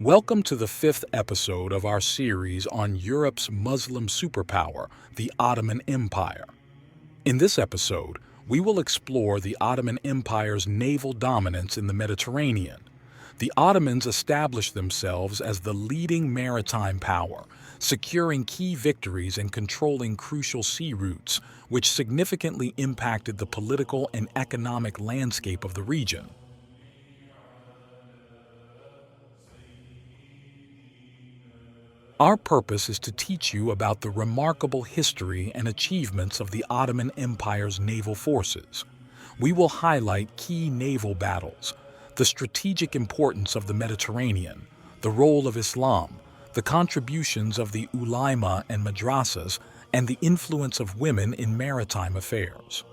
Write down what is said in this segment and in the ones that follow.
Welcome to the fifth episode of our series on Europe's Muslim superpower, the Ottoman Empire. In this episode, we will explore the Ottoman Empire's naval dominance in the Mediterranean. The Ottomans established themselves as the leading maritime power, securing key victories and controlling crucial sea routes, which significantly impacted the political and economic landscape of the region. Our purpose is to teach you about the remarkable history and achievements of the Ottoman Empire's naval forces. We will highlight key naval battles, the strategic importance of the Mediterranean, the role of Islam, the contributions of the ulama and madrasas, and the influence of women in maritime affairs.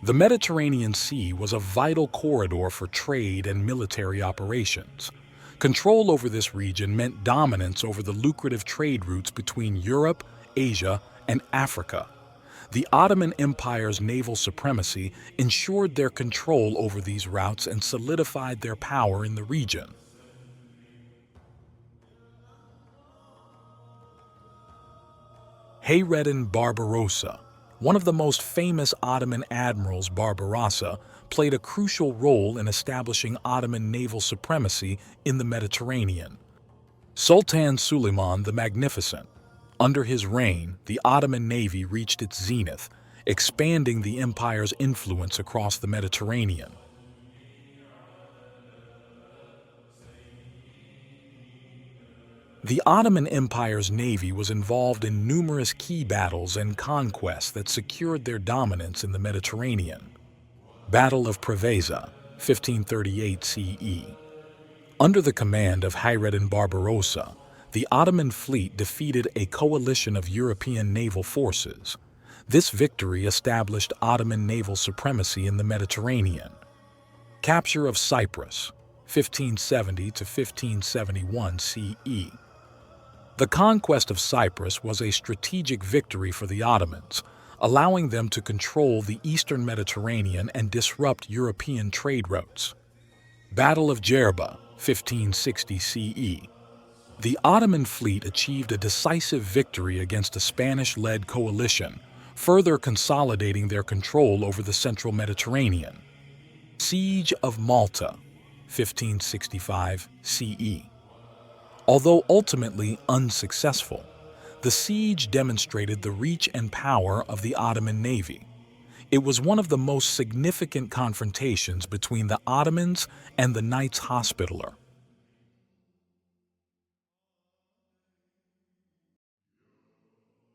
The Mediterranean Sea was a vital corridor for trade and military operations. Control over this region meant dominance over the lucrative trade routes between Europe, Asia, and Africa. The Ottoman Empire's naval supremacy ensured their control over these routes and solidified their power in the region. Hayreddin Barbarossa, one of the most famous Ottoman admirals, Barbarossa, played a crucial role in establishing Ottoman naval supremacy in the Mediterranean. Sultan Suleiman the Magnificent. Under his reign, the Ottoman navy reached its zenith, expanding the empire's influence across the Mediterranean. The Ottoman Empire's navy was involved in numerous key battles and conquests that secured their dominance in the Mediterranean. Battle of Preveza, 1538 CE. Under the command of Hayreddin Barbarossa, the Ottoman fleet defeated a coalition of European naval forces. This victory established Ottoman naval supremacy in the Mediterranean. Capture of Cyprus, 1570 to 1571 CE. The conquest of Cyprus was a strategic victory for the Ottomans, allowing them to control the eastern Mediterranean and disrupt European trade routes. Battle of Jerba, 1560 CE. The Ottoman fleet achieved a decisive victory against a Spanish-led coalition, further consolidating their control over the central Mediterranean. Siege of Malta, 1565 CE. Although ultimately unsuccessful, the siege demonstrated the reach and power of the Ottoman navy. It was one of the most significant confrontations between the Ottomans and the Knights Hospitaller.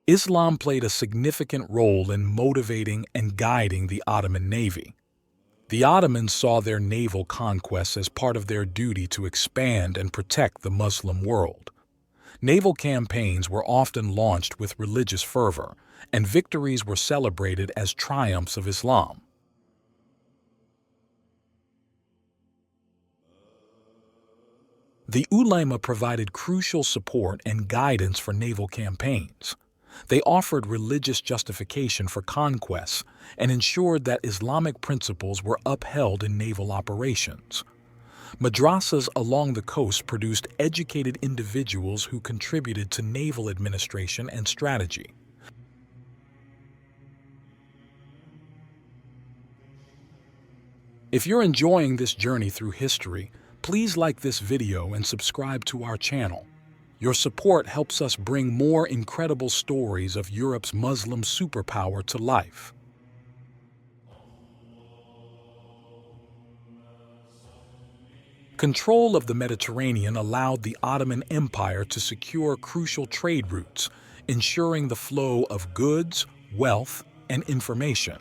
Islam played a significant role in motivating and guiding the Ottoman navy. The Ottomans saw their naval conquests as part of their duty to expand and protect the Muslim world. Naval campaigns were often launched with religious fervor, and victories were celebrated as triumphs of Islam. The ulama provided crucial support and guidance for naval campaigns. They offered religious justification for conquests and ensured that Islamic principles were upheld in naval operations. Madrasas along the coast produced educated individuals who contributed to naval administration and strategy. If you're enjoying this journey through history, please like this video and subscribe to our channel. Your support helps us bring more incredible stories of Europe's Muslim superpower to life. Control of the Mediterranean allowed the Ottoman Empire to secure crucial trade routes, ensuring the flow of goods, wealth, and information.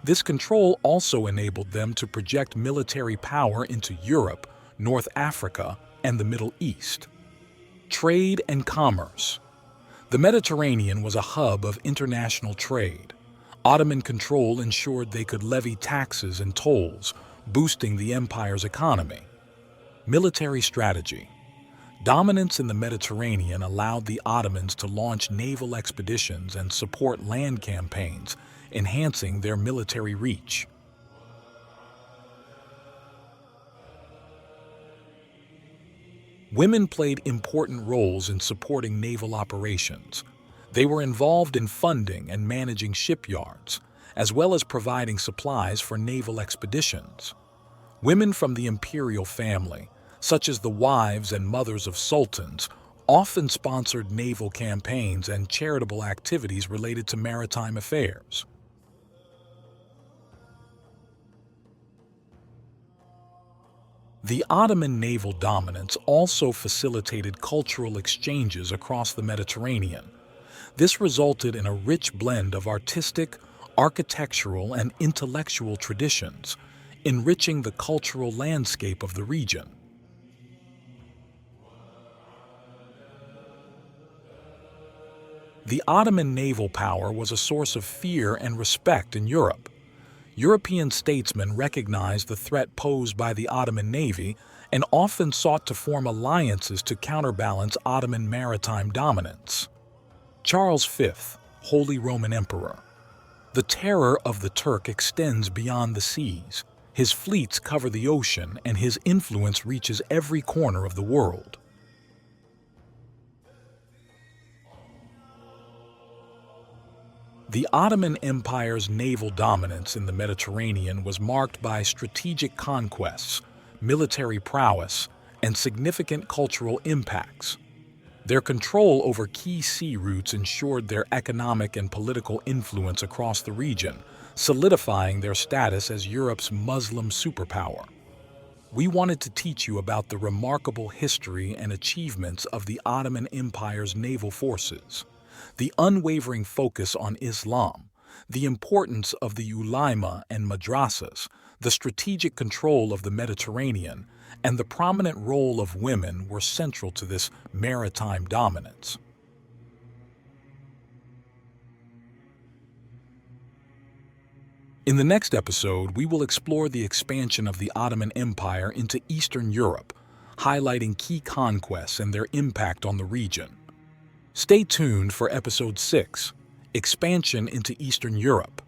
This control also enabled them to project military power into Europe, North Africa, and the Middle East. Trade and commerce. The Mediterranean was a hub of international trade. Ottoman control ensured they could levy taxes and tolls, boosting the empire's economy. Military strategy. Dominance in the Mediterranean allowed the Ottomans to launch naval expeditions and support land campaigns, enhancing their military reach. Women played important roles in supporting naval operations. They were involved in funding and managing shipyards, as well as providing supplies for naval expeditions. Women from the imperial family, such as the wives and mothers of sultans, often sponsored naval campaigns and charitable activities related to maritime affairs. The Ottoman naval dominance also facilitated cultural exchanges across the Mediterranean. This resulted in a rich blend of artistic, architectural, and intellectual traditions, enriching the cultural landscape of the region. The Ottoman naval power was a source of fear and respect in Europe. European statesmen recognized the threat posed by the Ottoman Navy and often sought to form alliances to counterbalance Ottoman maritime dominance. Charles V, Holy Roman Emperor. The terror of the Turk extends beyond the seas. His fleets cover the ocean, and his influence reaches every corner of the world. The Ottoman Empire's naval dominance in the Mediterranean was marked by strategic conquests, military prowess, and significant cultural impacts. Their control over key sea routes ensured their economic and political influence across the region, solidifying their status as Europe's Muslim superpower. We wanted to teach you about the remarkable history and achievements of the Ottoman Empire's naval forces, the unwavering focus on Islam, the importance of the ulama and madrasas, the strategic control of the Mediterranean, and the prominent role of women were central to this maritime dominance. In the next episode, we will explore the expansion of the Ottoman Empire into Eastern Europe, highlighting key conquests and their impact on the region. Stay tuned for Episode 6, Expansion into Eastern Europe.